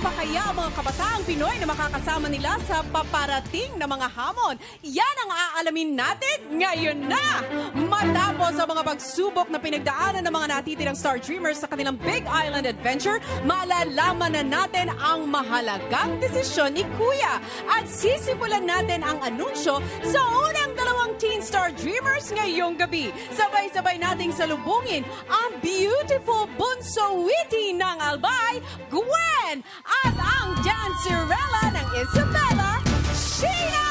pa kaya ang mga kabataang Pinoy na makakasama nila sa paparating na mga hamon? Yan ang aalamin natin ngayon na! Matapos ang mga pagsubok na pinagdaanan ng mga natitirang Star Dreamers sa kanilang Big Island Adventure, malalaman na natin ang mahalagang desisyon ni Kuya. At sisimulan natin ang anunsyo sa unang dalawang Teen Star Dreamers ngayong gabi. Sabay-sabay nating salubungin ang beautiful bunso witty ng Albay, Gwen, at ang dancerella ng Isabela, Sheena!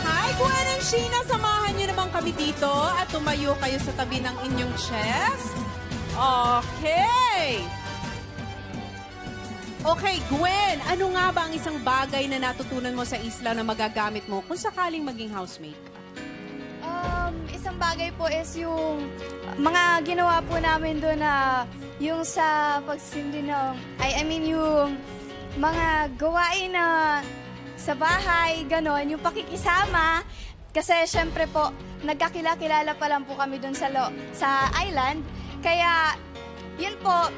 Hi, Gwen and Sheena! Samahan niyo naman kami dito at tumayo kayo sa tabi ng inyong chest. Okay! Okay, Gwen, ano nga ba ang isang bagay na natutunan mo sa isla na magagamit mo kung sakaling maging housemate ka? Isang bagay po is yung mga ginawa po namin doon na yung sa pagsindi ng, yung mga gawain na sa bahay, ganon, yung pakikisama. Kasi syempre po, nagkakilala pa lang po kami doon sa island. Kaya, yun po,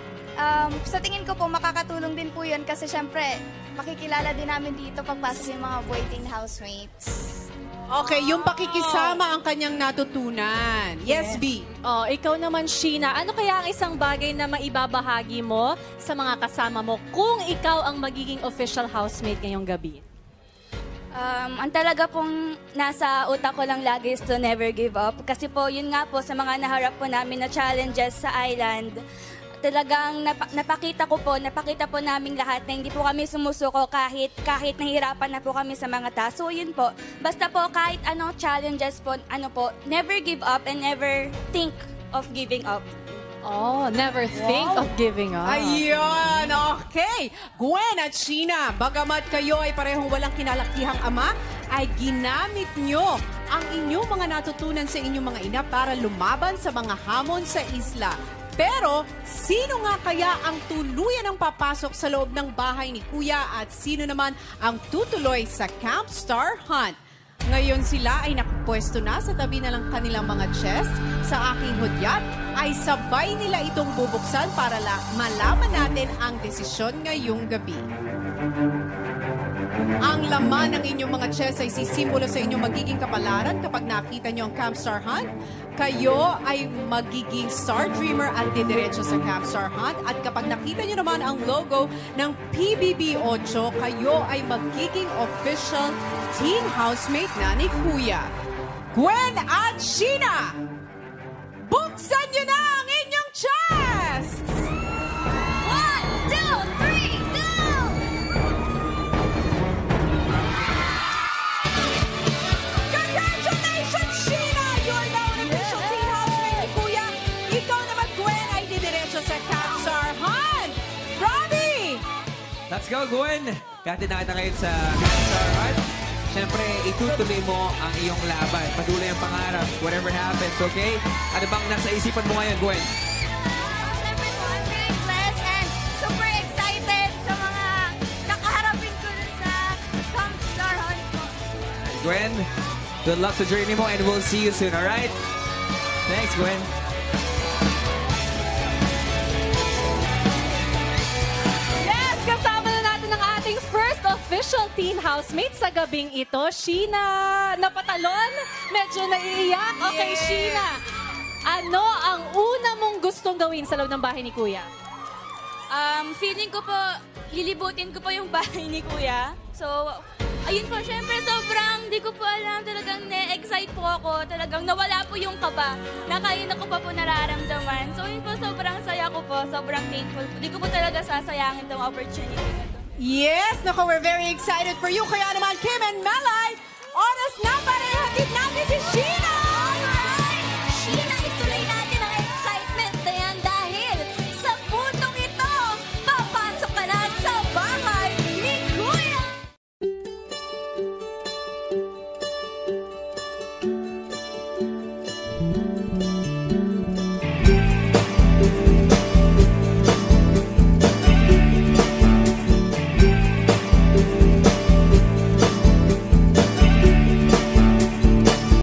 sa tingin ko po, makakatulong din po yun kasi syempre, makikilala din namin dito pagpasok yung mga waiting housemates. Okay, yung pakikisama ang kanyang natutunan. Yes, B. Oh, ikaw naman, Sheena, ano kaya ang isang bagay na maibabahagi mo sa mga kasama mo kung ikaw ang magiging official housemate ngayong gabi? Ang talaga pong nasa utak ko lang lagi is to never give up. Kasi po, yun nga po, sa mga naharap po namin na challenges sa island, talagang napakita po namin lahat na hindi po kami sumusuko kahit nahihirapan na po kami sa mga task. So yun po, basta po kahit anong challenges po, never give up and never think of giving up. Oh, never think of giving up. Ayun, okay. Gwen at Sheena, bagamat kayo ay parehong walang kinalakihang ama, ay ginamit nyo ang inyong mga natutunan sa inyong mga ina para lumaban sa mga hamon sa isla. Pero, sino nga kaya ang tuluyan ang papasok sa loob ng bahay ni Kuya at sino naman ang tutuloy sa Camp Star Hunt? Ngayon sila ay nakapwesto na sa tabi na lang kanilang mga chest. Sa aking hudyat ay sabay nila itong bubuksan para malaman natin ang desisyon ngayong gabi. Ang laman ng inyong mga chest ay sisimbolo sa inyong magiging kapalaran kapag nakita nyo ang Camp Star Hunt. Kayo ay magiging Star Dreamer at didiretso sa Camp Star Hunt. At kapag nakita nyo naman ang logo ng PBB 8, kayo ay magiging official teen housemate na ni Kuya. Gwen at Sheena, buksan nyo na ang inyong chests! 1, 2, 3, go! Congratulations, Sheena! You are now an official teen housemate ni Kuya. Ikaw naman, Gwen, ay didiretso sa Camp Star Hunt. Robbie! Let's go, Gwen! Kati na kita ngayon sa Camp Star Hunt. Siyempre, itutuloy mo ang iyong laban. Patuloy ang pangarap. Whatever happens, okay? Ano bang nasa isipan mo ngayon, Gwen? Siyempre po, I'm feeling blessed and super excited sa mga kakaharapin ko dun sa Camp Star Hunt po. Gwen, good luck sa journey mo and we'll see you soon, alright? Thanks, Gwen. Yes, kasama na natin ang ating first official teen housemate sa gabing ito. Sheena, napatalon? Medyo naiiyak? Okay, Yes. Sheena. Ano ang una mong gustong gawin sa loob ng bahay ni Kuya? Feeling ko po, lilibutin ko po yung bahay ni Kuya. So, ayun po, syempre sobrang di ko po alam, talagang na-excite po ako. Talagang nawala po yung kaba na kanina ko pa po nararamdaman. So, yun po, sobrang saya ko po, sobrang thankful po. Di ko po talaga sasayangin itong opportunity na to. Yes, naku, we're very excited for you. Kaya naman, Kim and Melay, oras na para ihatid natin si Sheena!